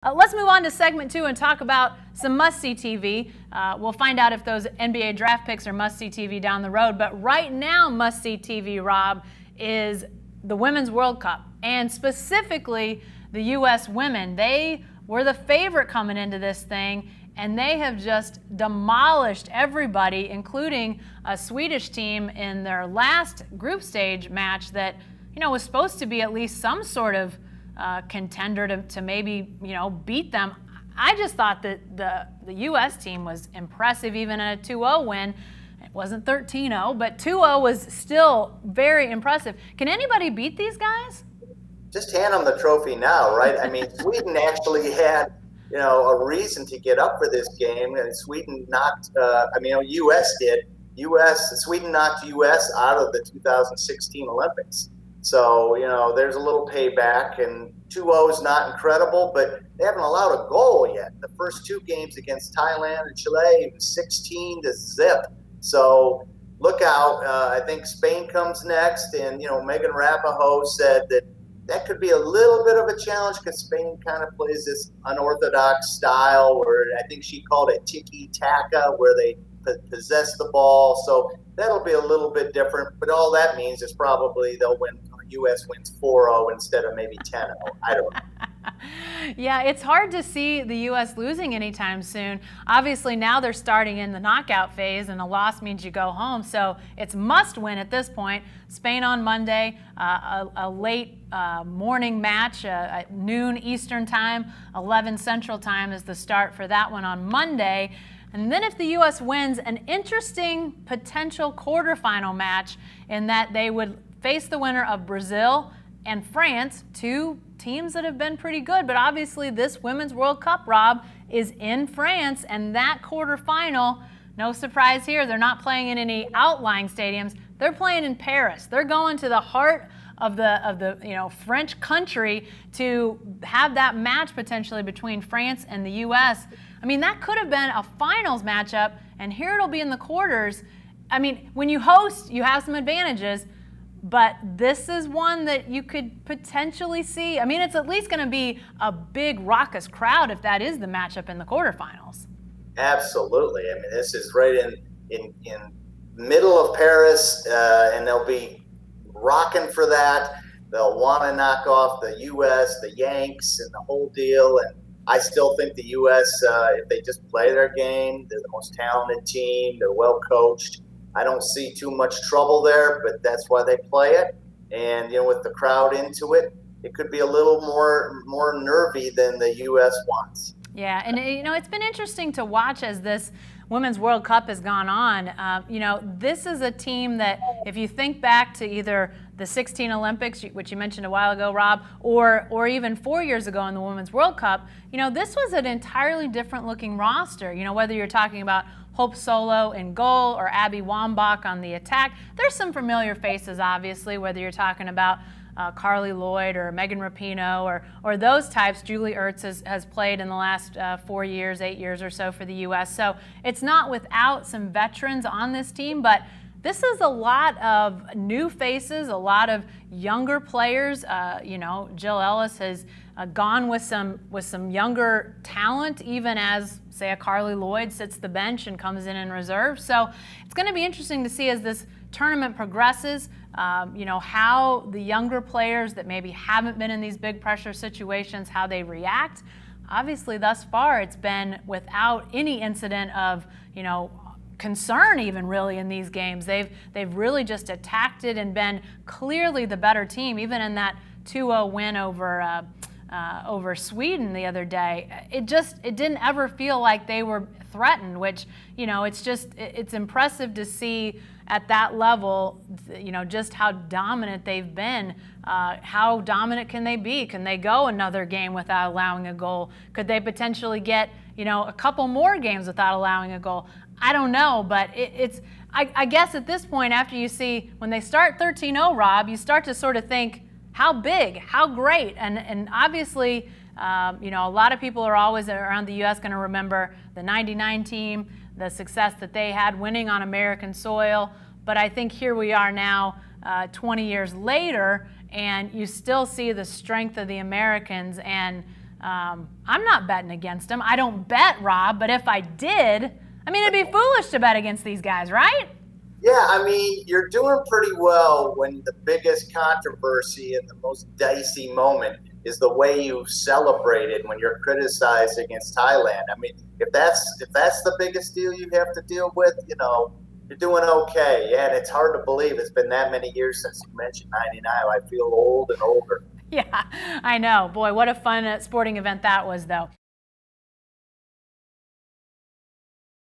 Let's move on to segment 2 and talk about some must-see TV. We'll find out if those NBA draft picks are must-see TV down the road. But right now, must-see TV, Rob, is the Women's World Cup, and specifically the U.S. women. They were the favorite coming into this thing, and they have just demolished everybody, including a Swedish team in their last group stage match that, was supposed to be at least some sort of contender to maybe, beat them. I just thought that the U.S. team was impressive, even in a 2-0 win. It wasn't 13-0, but 2-0 was still very impressive. Can anybody beat these guys? Just hand them the trophy now, right? I mean, Sweden actually had, a reason to get up for this game, and Sweden knocked, U.S. did. Sweden knocked U.S. out of the 2016 Olympics. So, there's a little payback, and 2-0 is not incredible, but they haven't allowed a goal yet. The first two games against Thailand and Chile, it was 16-0. So look out. I think Spain comes next, and, Megan Rapinoe said that could be a little bit of a challenge because Spain kind of plays this unorthodox style where I think she called it tiki-taka, where they possess the ball. So that'll be a little bit different, but all that means is probably they'll win. U.S. wins 4-0 instead of maybe 10-0. I don't know. Yeah, it's hard to see the U.S. losing anytime soon. Obviously, now they're starting in the knockout phase, and a loss means you go home. So it's must win at this point. Spain on Monday, a late morning match at noon Eastern time, 11 Central time is the start for that one on Monday. And then if the U.S. wins, an interesting potential quarterfinal match in that they would face the winner of Brazil and France, two teams that have been pretty good. But obviously this Women's World Cup, Rob, is in France, and that quarterfinal, no surprise here, they're not playing in any outlying stadiums. They're playing in Paris. They're going to the heart of the French country to have that match potentially between France and the U.S. I mean, that could have been a finals matchup, and here it'll be in the quarters. I mean, when you host, you have some advantages, but this is one that you could potentially see. I mean, it's at least going to be a big raucous crowd if that is the matchup in the quarterfinals. Absolutely. I mean, this is right in middle of Paris, and they'll be rocking for that. They'll want to knock off the U.S., the Yanks, and the whole deal. And I still think the U.S., if they just play their game, they're the most talented team. They're well coached. I don't see too much trouble there, but that's why they play it. And, with the crowd into it, it could be a little more nervy than the U.S. wants. Yeah, and, it's been interesting to watch as this Women's World Cup has gone on. This is a team that, if you think back to either the 16 Olympics, which you mentioned a while ago, Rob, or even 4 years ago in the Women's World Cup, this was an entirely different looking roster. Whether you're talking about Hope Solo in goal or Abby Wambach on the attack. There's some familiar faces, obviously, whether you're talking about Carly Lloyd or Megan Rapinoe or those types. Julie Ertz has played in the last 8 years or so for the U.S. So it's not without some veterans on this team, but this is a lot of new faces, a lot of younger players. Jill Ellis has gone with some younger talent, even as, say, a Carly Lloyd sits the bench and comes in reserve. So it's going to be interesting to see as this tournament progresses, how the younger players that maybe haven't been in these big pressure situations, how they react. Obviously, thus far, it's been without any incident of, concern even really in these games. They've really just attacked it and been clearly the better team, even in that 2-0 win over Sweden the other day. It didn't ever feel like they were threatened, which, it's impressive to see at that level, just how dominant they've been. How dominant can they be? Can they go another game without allowing a goal? Could they potentially get, a couple more games without allowing a goal? I don't know, but I guess at this point, after you see, when they start 13-0, Rob, you start to sort of think, how big, how great, and obviously, a lot of people are always around the U.S. going to remember the '99 team, the success that they had winning on American soil. But I think here we are now, 20 years later, and you still see the strength of the Americans. And I'm not betting against them. I don't bet, Rob, but if I did, I mean, it'd be foolish to bet against these guys, right? Yeah, I mean, you're doing pretty well when the biggest controversy and the most dicey moment is the way you celebrated when you're criticized against Thailand. I mean, if that's the biggest deal you have to deal with, you're doing okay. Yeah, and it's hard to believe it's been that many years since you mentioned '99. I feel old and older. Yeah, I know. Boy, what a fun sporting event that was, though.